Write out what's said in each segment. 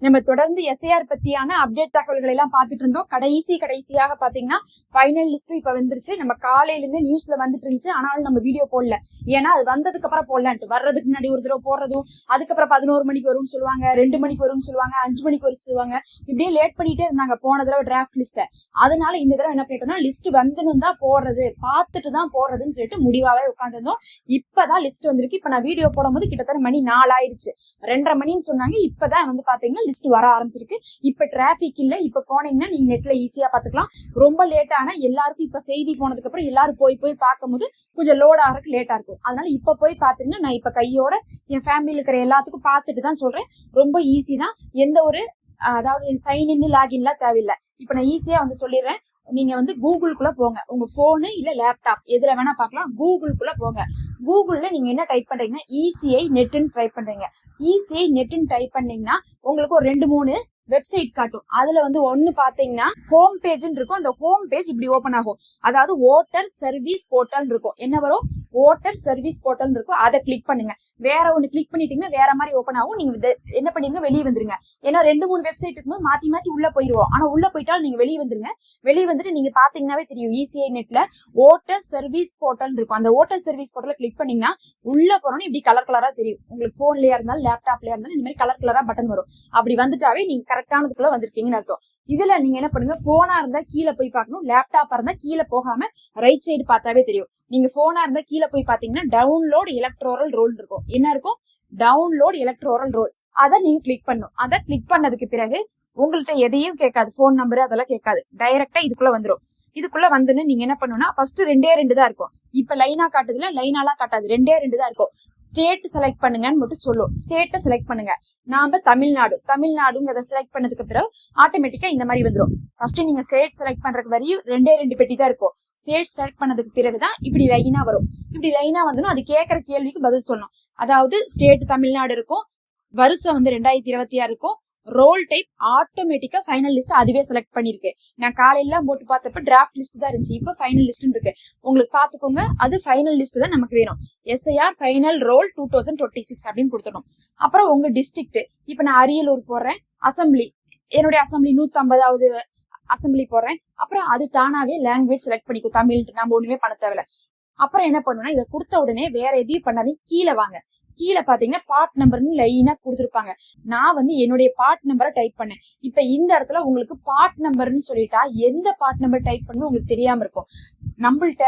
நம்ம தொடர்ந்து SIR பத்தியான update தகவல்கள் எல்லாம் பார்த்துட்டு இருந்தோம். கடைசியாக பாத்தீங்கன்னா ஃபைனல் லிஸ்ட் இப்ப வந்துருச்சு. நம்ம காலையில இருந்து நியூஸ்ல வந்துட்டு இருந்துச்சு. ஆனாலும் நம்ம வீடியோ போடல. ஏன்னா அது வந்ததுக்கு அப்புறம் போடலான்ட்டு. வர்றதுக்கு முன்னாடி ஒரு தடவை போடுறதும், அதுக்கப்புறம் 11 மணிக்கு வரும்னு சொல்லுவாங்க, 2 மணிக்கு வரும்னு சொல்லுவாங்க, 5 மணிக்கு வரும் சொல்லுவாங்க. இப்படியே லேட் பண்ணிட்டே இருந்தாங்க போன தடவை டிராஃப்ட் லிஸ்ட. அதனால இந்த தடவை என்ன பண்ணிட்டோம்னா, லிஸ்ட் வந்துன்னு தான் போடுறது, பார்த்துட்டு தான் போடுறதுன்னு சொல்லிட்டு முடிவாவே உட்காந்துருந்தோம். இப்பதான் லிஸ்ட் வந்திருக்கு. இப்ப நான் வீடியோ போடும்போது கிட்டத்தட்ட மணி 4 ஆயிருச்சு. 2:30 மணின்னு சொன்னாங்க. இப்பதான் வந்து பாத்தீங்கன்னா லிஸ்ட் வர ஆரம்பிச்சிருக்கு. இப்ப டிராபிக் இல்ல. இப்ப போனீங்கன்னா நீங்க நெட்ல ஈஸியா பாத்துக்கலாம். ரொம்ப லேட் ஆனா எல்லாருக்கும் இப்ப செய்தி போனதுக்கு அப்புறம் எல்லாரும் போய் பார்க்கும்போது கொஞ்சம் லோட் ஆகிறதுக்கு லேட்டா இருக்கும். அதனால இப்ப போய் பாத்தீங்கன்னா நான் இப்ப கையோட என் ஃபேமிலியில இருக்கிற எல்லாத்துக்கும் பார்த்துட்டு தான் சொல்றேன். ரொம்ப ஈஸி தான். எந்த ஒரு அதாவது சைன்இன் லாகின்லாம் தேவையில்லை. இப்ப நான் ஈஸியா வந்து சொல்லிடுறேன். நீங்க வந்து கூகுளுக்குள்ள போங்க. உங்க போனு இல்ல லேப்டாப் எதுல வேணா பாக்கலாம். கூகுளுக்குள்ள போங்க. கூகுள்ல நீங்க என்ன டைப் பண்றீங்கன்னா ECI நெட்னு டைப் பண்றீங்க. ECI நெட்னு டைப் பண்ணீங்கன்னா உங்களுக்கு ஒரு 2-3 வெப்சைட் காட்டும். அதுல வந்து ஒண்ணு பாத்தீங்கன்னா ஹோம் பேஜ்னு இருக்கும். அந்த ஹோம் பேஜ் இப்படி ஓபன் ஆகும். அதாவது ஓட்டர் சர்வீஸ் போர்ட்டல் இருக்கும். என்ன வரும்? ஓட்டர் சர்வீஸ் போர்ட்டல் இருக்கும். அதை கிளிக் பண்ணுங்க. வேற ஒண்ணு கிளிக் பண்ணிட்டீங்கன்னா வேற மாதிரி ஓபன் ஆகும். நீங்க என்ன பண்ணீங்க, வெளியே வந்துருங்க. ஏன்னா 2-3 வெப்சைட் இருக்கும்போது மாத்தி உள்ள போயிருவோம். ஆனா உள்ள போயிட்டாலும் நீங்க வெளியே வந்துருங்க. வெளியே வந்துட்டு நீங்க பாத்தீங்கன்னாவே தெரியும். ECI நெட்ல ஓட்டர் சர்வீஸ் போர்ட்டல் இருக்கும். அந்த ஓட்டர் சர்வீஸ் போர்ட்டல கிளிக் பண்ணீங்கன்னா உள்ள போறோம்னு இப்படி கலர் கலரா தெரியும். உங்களுக்கு போன்லயா இருந்தாலும் லேப்டாப்லயா இருந்தாலும் இந்த மாதிரி கலர் கலரா பட்டன் வரும். அப்படி வந்துட்டாவே நீங்க கரெக்டானதுக்குள்ள வந்திருக்கீங்கன்னு அர்த்தம். இதுல நீங்க என்ன பண்ணுங்க, போனா இருந்தா கீழே போய் பார்க்கணும். லேப்டாப்பா இருந்தா கீழே போகாம ரைட் சைடு பார்த்தாவே தெரியும். நீங்க போனா இருந்தா கீழே போய் பாத்தீங்கன்னா டவுன்லோட் எலக்ட்ரோரல் ரோல் இருக்கும். என்ன இருக்கும்? Download electoral roll. அதை நீங்க கிளிக் பண்ணும். அதை கிளிக் பண்ணதுக்கு பிறகு உங்கள்கிட்ட எதையும் கேட்காது. போன் நம்பரு அதெல்லாம் கேட்காது. டைரக்டா இதுக்குள்ள வந்துடும். இதுக்குள்ள வந்துன்னு நீங்க என்ன பண்ணணும்னா, ஃபர்ஸ்ட் 2 தான் இருக்கும். இப்ப லைனா காட்டுதுல, லைனாலாம் காட்டாது. 2 தான் இருக்கும். ஸ்டேட் செலக்ட் பண்ணுங்கன்னு மட்டும் சொல்லும். ஸ்டேட்டை செலக்ட் பண்ணுங்க. நாம தமிழ்நாடுங்கிறத செலக்ட் பண்ணதுக்கு பிறகு ஆட்டோமேட்டிக்கா இந்த மாதிரி வந்துடும். ஃபர்ஸ்ட் நீங்க ஸ்டேட் செலக்ட் பண்றதுக்கு வரையும் 2 பெட்டி தான் இருக்கும். ஸ்டேட் செலக்ட் பண்ணதுக்கு பிறகுதான் இப்படி லைனா வரும். இப்படி லைனா வந்துடும். அது கேட்கற கேள்விக்கு பதில் சொல்லணும். அதாவது ஸ்டேட் தமிழ்நாடு இருக்கும். வருஷம் வந்து 2026 இருக்கும். ரோல் டைப் ஆட்டோமேட்டிக்கா ஃபைனல் லிஸ்ட் அதுவே செலக்ட் பண்ணிருக்கு. நான் காலையில போட்டு பார்த்தப்ப டிராஃப்ட் லிஸ்ட் தான் இருந்துச்சு. இப்ப ஃபைனல் லிஸ்ட் இருக்கு. உங்களுக்கு பாத்துக்கோங்க. அது ஃபைனல் லிஸ்ட் தான் நமக்கு வேணும். SIR ஃபைனல் ரோல் 2026 அப்படின்னு கொடுத்துடணும். அப்புறம் உங்க டிஸ்ட்ரிக்ட். இப்ப நான் அரியலூர் போடுறேன். அசம்பிளி, என்னுடைய அசம்பிளி 150வது அசம்பிளி போடுறேன். அப்புறம் அது தானாவே லாங்குவேஜ் செலக்ட் பண்ணிக்கும். தமிழ் நம்ம ஒண்ணுமே பண்ண தேவையில்ல. அப்புறம் என்ன பண்ணுவேன்னா, இதை கொடுத்த உடனே வேற எதையும் பண்ணாதீங்க. கீழே வாங்க. கீழே பாத்தீங்கன்னா பார்ட் நம்பர்னு லைனா கொடுத்துருப்பாங்க. நான் வந்து என்னுடைய பார்ட் நம்பரை டைப் பண்ணேன். இப்ப இந்த இடத்துல உங்களுக்கு பார்ட் நம்பர்னு சொல்லிட்டா எந்த பார்ட் நம்பர் டைப் பண்ணணும் உங்களுக்கு தெரியாம இருக்கும். நம்மள்ட்ட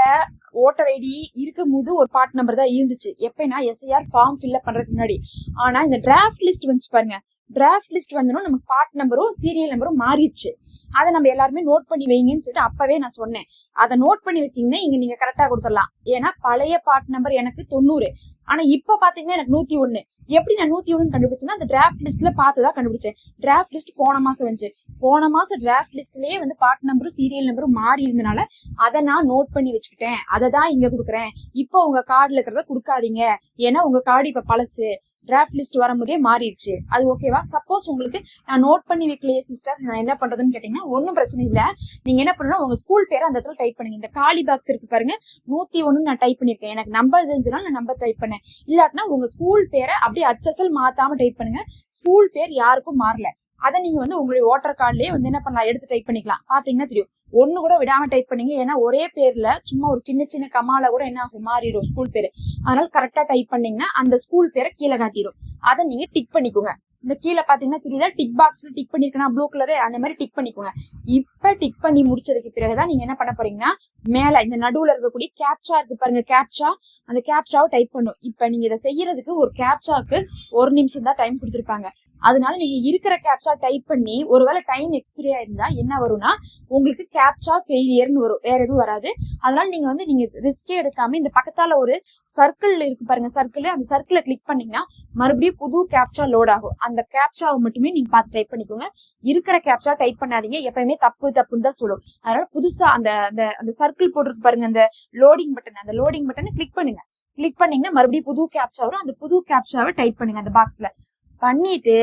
ஓட்டர் ஐடி இருக்கும் போது ஒரு பார்ட் நம்பர் தான் இருந்துச்சு. எப்பனா SIR ஃபார்ம் ஃபில்அப் பண்றதுக்கு முன்னாடி. ஆனா இந்த டிராஃப்ட் லிஸ்ட் வந்துச்சு பாருங்க. டிராஃப்ட் லிஸ்ட் வந்தோம் நமக்கு பார்ட் நம்பரும் சீரியல் நம்பரும் மாறிடுச்சு. அதை நம்ம எல்லாருமே நோட் பண்ணி வைங்கன்னு சொல்லிட்டு அப்பவே நான் சொன்னேன். அதை நோட் பண்ணி வச்சீங்கன்னா இங்க நீங்க கரெக்டா கொடுத்துடலாம். ஏன்னா பழைய பார்ட் நம்பர் எனக்கு 90. ஆனா இப்ப பாத்தீங்கன்னா எனக்கு 101. எப்படி நான் 101 கண்டுபிடிச்சேன்னா அந்த டிராஃப்ட் லிஸ்ட்ல பார்த்துதான் கண்டுபிடிச்சேன். டிராஃப்ட் லிஸ்ட் போன மாசம் வந்துச்சு. போன மாசம் டிராஃப்ட் லிஸ்ட்லயே வந்து பார்ட் நம்பரும் சீரியல் நம்பரும் மாறி இருந்தனால அதை நான் நோட் பண்ணி வச்சுக்கிட்டேன். அதை தான் இங்க கொடுக்குறேன். இப்போ உங்க கார்டுல இருக்கிறத கொடுக்காதீங்க. ஏன்னா உங்க கார்டு இப்ப பழசு. டிராஃப்ட் லிஸ்ட் வரும்போதே மாறிடுச்சு. அது ஓகேவா? சப்போஸ் உங்களுக்கு நான் நோட் பண்ணி வைக்கலையே சிஸ்டர், நான் என்ன பண்றதுன்னு கேட்டீங்கன்னா ஒன்னும் பிரச்சனை இல்ல. நீங்க என்ன பண்ணணும், உங்க ஸ்கூல் பேரை அந்த இடத்துல டைப் பண்ணுங்க. இந்த காலி பாக்ஸ் இருக்கு பாருங்க, 101 நான் டைப் பண்ணிருக்கேன். எனக்கு நம்பர் தெரிஞ்சுனா நான் நம்பர் டைப் பண்ணேன். இல்லாட்டினா உங்க ஸ்கூல் பேரை அப்படியே HSL மாத்தாம டைப் பண்ணுங்க. ஸ்கூல் பேர் யாருக்கும் மாறல. அதை நீங்க வந்து உங்களுடைய ஓட்டர் கார்டுலயே வந்து என்ன பண்ணலாம், எடுத்து டைப் பண்ணிக்கலாம். பாத்தீங்கன்னா தெரியும். ஒண்ணு கூட விடாம டைப் பண்ணீங்க. ஏன்னா ஒரே பேர்ல சும்மா ஒரு சின்ன கமால கூட என்ன ஆகும், மாறிடும் ஸ்கூல் பேரு. அதனால கரெக்டா டைப் பண்ணீங்கன்னா அந்த ஸ்கூல் பேரை கீழே காட்டிடும். அதை நீங்க டிக் பண்ணிக்கோங்க. இந்த கீழே பாத்தீங்கன்னா தெரியுதா, டிக் பாக்ஸ் டிக் பண்ணிருக்கேன் ப்ளூ கலரு, அந்த மாதிரி டிக் பண்ணிக்கோங்க. இப்ப டிக் பண்ணி முடிச்சதுக்கு பிறகுதான் நீங்க என்ன பண்ண போறீங்கன்னா, மேல இந்த நடுவுல இருக்கக்கூடிய கேப்சா இருக்கு பாருங்க, கேப்சா, அந்த கேப்சாவை டைப் பண்ணும். இப்ப நீங்க இதை செய்யறதுக்கு ஒரு கேப்சாக்கு 1 நிமிஷம் தான் டைம் கொடுத்துருப்பாங்க. அதனால நீங்க இருக்கிற கேப்சா டைப் பண்ணி ஒருவேளை டைம் எக்ஸ்பிரி ஆயிருந்தா என்ன வரும்னா, உங்களுக்கு கேப்சா ஃபெயிலியர்னு வரும். வேற எதுவும் வராது. அதனால நீங்க ரிஸ்கே எடுக்காம இந்த பக்கத்தால ஒரு சர்க்கிள் இருக்கு பாருங்க, சர்க்கிள், அந்த சர்க்கிளை கிளிக் பண்ணீங்கன்னா மறுபடியும் புது கேப்சா லோட் ஆகும். அந்த கேப்சாவை மட்டுமே நீங்க பார்த்து டைப் பண்ணிக்கோங்க. இருக்கிற கேப்சா டைப் பண்ணாதீங்க. எப்பயுமே தப்புன்னு தான் சொல்லும். அதனால புதுசா அந்த சர்க்கிள் போட்டுருக்கு பாருங்க, அந்த லோடிங் பட்டன், அந்த லோடிங் பட்டனை கிளிக் பண்ணுங்க. கிளிக் பண்ணீங்கன்னா மறுபடியும் புது கேப்சா வரும். அந்த புது கேப்சாவை டைப் பண்ணுங்க அந்த பாக்ஸ்ல. பண்ணிட்டு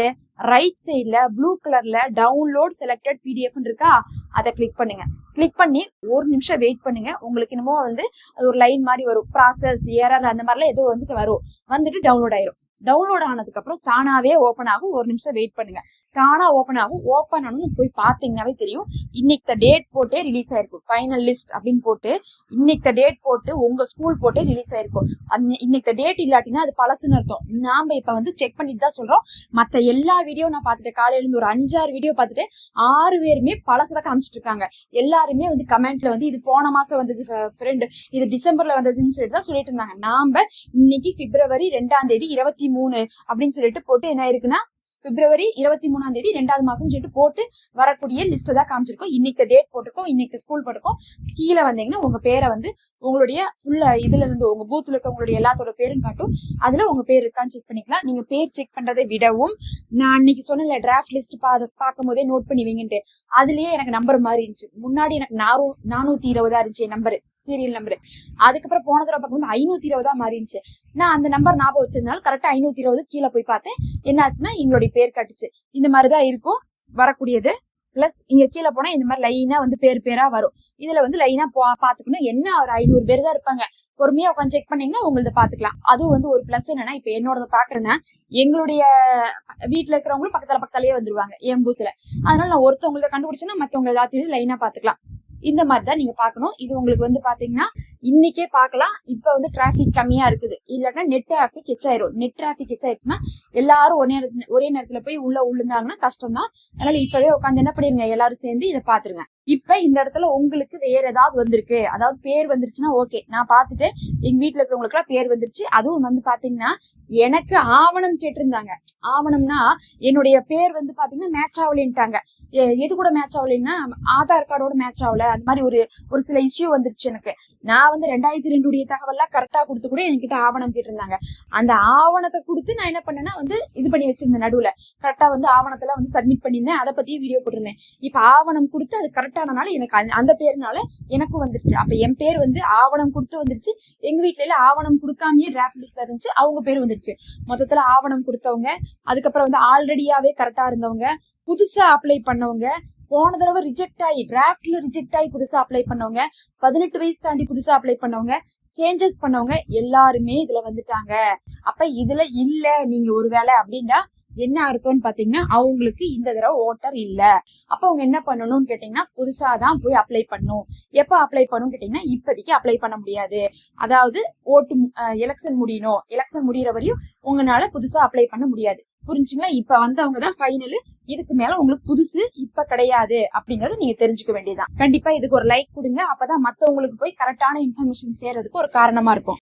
ரைட் சைட்ல ப்ளூ கலர்ல டவுன்லோட் செலக்டட் PDF இருக்கா, அதை கிளிக் பண்ணுங்க. கிளிக் பண்ணி 1 நிமிஷம் வெயிட் பண்ணுங்க. உங்களுக்கு என்னமோ வந்து அது ஒரு லைன் மாதிரி வரும், ப்ராசஸ் எரர் அந்த மாதிரிலாம் ஏதோ வந்து வரும். வந்துட்டு டவுன்லோட் ஆயிரும். டவுன்லோட் ஆனதுக்கு அப்புறம் தானாவே ஓப்பன் ஆகும். ஒரு நிமிஷம் வெயிட் பண்ணுங்க, தானா ஓப்பன் ஆகும். ஓப்பன் ஆனு போய் பாத்தீங்கன்னாவே தெரியும். இன்னைக்கு டேட் போட்டே ரிலீஸ் ஆயிருக்கும், ஃபைனல் லிஸ்ட் அப்படின்னு போட்டு இன்னைக்கு டேட் போட்டு உங்க ஸ்கூல் போட்டே ரிலீஸ் ஆயிருக்கும். இன்னைக்கு டேட் இல்லாட்டினா அது பழசுன்னு அர்த்தம். நாம இப்ப வந்து செக் பண்ணிட்டு தான் சொல்றோம். மத்த எல்லா வீடியோ நான் பாத்துட்டேன், காலையில இருந்து ஒரு 5-6 வீடியோ பாத்துட்டு 6 பேருமே பழசதான் காமிச்சிட்டு இருக்காங்க. எல்லாருமே வந்து கமெண்ட்ல வந்து இது போன மாசம் வந்தது ஃப்ரெண்ட், இது டிசம்பர்ல வந்ததுன்னு சொல்லிட்டு தான் சொல்லிட்டு இருந்தாங்க. நாம இன்னைக்கு பிப்ரவரி 2ஆம் தேதி 23 அப்படின்னு சொல்லிட்டு போட்டு என்ன இருக்குன்னா பிப்ரவரி 23ஆம் தேதி 2வது மாசம் சொல்லிட்டு போட்டு வரக்கூடிய லிஸ்ட் தான் காமிச்சிருக்கோம். இன்னைக்கு டேட் போட்டிருக்கோம், இன்னைக்கு ஸ்கூல் போட்டிருக்கோம். கீழே வந்தீங்கன்னா உங்க பேரை வந்து உங்களுடைய ஃபுல்லா இதுல இருந்து உங்க பூத்துல இருக்க உங்களுடைய எல்லாத்தோட பேரும் காட்டும். அதுல உங்க பேர் இருக்கான்னு செக் பண்ணிக்கலாம். நீங்க பேர் செக் பண்றதை விடவும் நான் அன்னைக்கு சொன்ன டிராஃப்ட் லிஸ்ட் பார்க்கும் போதே நோட் பண்ணி வைங்கன்ட்டு அதுலயே எனக்கு நம்பர் மாதிரி இருந்துச்சு. முன்னாடி எனக்கு 420 இருந்துச்சு நம்பரு, சீரியல் நம்பரு. அதுக்கப்புறம் போன தடவை பார்க்கும்போது 520 மாறி இருந்துச்சு. நான் அந்த நம்பர் ஞாபகம் வச்சிருந்தாலும் கரெக்டா 520 கீழே போய் பார்த்தேன். என்ன ஆச்சுன்னா எங்களுடைய பேர் கட்டுச்சு. இந்த மாதிரிதான் இருக்கும் வரக்கூடியது. பிளஸ் இங்க கீழே போனா இந்த மாதிரி லைனா வந்து பேரா வரும். இதுல வந்து லைனா பாத்துக்கணும். என்ன ஒரு 500 பேர் தான் இருப்பாங்க. பொறுமையா உட்காந்து செக் பண்ணீங்கன்னா உங்களது பாத்துக்கலாம். அதுவும் வந்து ஒரு பிளஸ் என்னன்னா, இப்ப என்னோட பாக்குறேன்னா எங்களுடைய வீட்டுல இருக்கிறவங்களும் பக்கத்துலயே வந்துருவாங்க என் பூத்துல. அதனால நான் ஒருத்தவங்கள கண்டுபிடிச்சேன்னா மத்தவங்க எல்லாத்தையும் லைனா பாத்துக்கலாம். இந்த மாதிரிதான் நீங்க பாக்கணும். இது உங்களுக்கு வந்து பாத்தீங்கன்னா இன்னைக்கே பாக்கலாம். இப்ப வந்து டிராபிக் கம்மியா இருக்குது, இல்லன்னா நெட் டிராபிக் ஹெச் ஆயிரும். நெட் டிராபிக் ஹெச் ஆயிடுச்சுன்னா எல்லாரும் ஒரே நேரத்துல போய் உழுந்தாங்கன்னா கஷ்டம் தான். அதனால இப்பவே உட்காந்து என்ன பண்ணிருங்க, எல்லாரும் சேர்ந்து இதை பாத்துருங்க. இப்ப இந்த இடத்துல உங்களுக்கு வேற ஏதாவது வந்திருக்கு, அதாவது பேர் வந்துருச்சுன்னா ஓகே, நான் பாத்துட்டு எங்க வீட்டுல இருக்கிறவங்களுக்கு எல்லாம் பேர் வந்துருச்சு. அதுவும் வந்து பாத்தீங்கன்னா எனக்கு ஆவணம் கேட்டிருந்தாங்க. ஆவணம்னா என்னுடைய பேர் வந்து பாத்தீங்கன்னா மேட்ச் ஆகலன்ட்டாங்க. எது கூட மேட்ச் ஆகலைன்னா ஆதார் கார்டோட மேட்ச் ஆகல. அந்த மாதிரி ஒரு சில இஷ்யூ வந்துருச்சு எனக்கு. நான் வந்து 2002 தகவல்லாம் கரெக்டா கொடுத்து கூட என்கிட்ட ஆவணம் கேட்டிருந்தாங்க. அந்த ஆவணத்தை கொடுத்து நான் என்ன பண்ணேன்னா வந்து இது பண்ணி வச்சிருந்தேன். நடுவுல கரெக்டா வந்து ஆவணத்தெல்லாம் வந்து சப்மிட் பண்ணியிருந்தேன். அதை பத்தியும் வீடியோ போட்டிருந்தேன். இப்ப ஆவணம் கொடுத்து அது கரெக்டானனால எனக்கு அந்த பேருனால எனக்கும் வந்துருச்சு. அப்ப என் பேர் வந்து ஆவணம் கொடுத்து வந்துருச்சு. எங்க வீட்டுல எல்லாம் ஆவணம் கொடுக்காமயே டிராஃப்ட் லிஸ்ட்ல இருந்துச்சு, அவங்க பேர் வந்துருச்சு. மொத்தத்துல ஆவணம் கொடுத்தவங்க, அதுக்கப்புறம் வந்து ஆல்ரெடியாவே கரெக்டா இருந்தவங்க, புதுசா அப்ளை பண்ணவங்க, போன தடவை ரிஜெக்ட் ஆகி டிராஃப்ட்ல ரிஜெக்ட் ஆகி புதுசா அப்ளை பண்ணவங்க, 18 வயசு தாண்டி புதுசா அப்ளை பண்ணவங்க, சேஞ்சஸ் பண்ணவங்க எல்லாருமே இதுல வந்துட்டாங்க. அப்ப இதுல இல்ல நீங்க ஒரு வேலை அப்படின்னா என்ன அர்த்தம்னு பாத்தீங்கன்னா அவங்களுக்கு இந்த தடவை ஓட்டர் இல்ல. அப்ப அவங்க என்ன பண்ணணும்னு கேட்டீங்கன்னா புதுசாதான் போய் அப்ளை பண்ணும். எப்ப அப்ளை பண்ணும் கேட்டீங்கன்னா இப்போதைக்கு அப்ளை பண்ண முடியாது. அதாவது எலெக்ஷன் முடியணும், எலெக்ஷன் முடியற வரையும் உங்களால புதுசா அப்ளை பண்ண முடியாது. புரிஞ்சுங்களா? இப்ப வந்தவங்க தான் ஃபைனல். இதுக்கு மேல உங்களுக்கு புதுசு இப்ப கிடையாது அப்படிங்கறது நீங்க தெரிஞ்சுக்க வேண்டியதுதான். கண்டிப்பா இதுக்கு ஒரு லைக் கொடுங்க. அப்பதான் மத்தவங்களுக்கு போய் கரெக்டான இன்ஃபர்மேஷன் சேர்றதுக்கு ஒரு காரணமா இருக்கும்.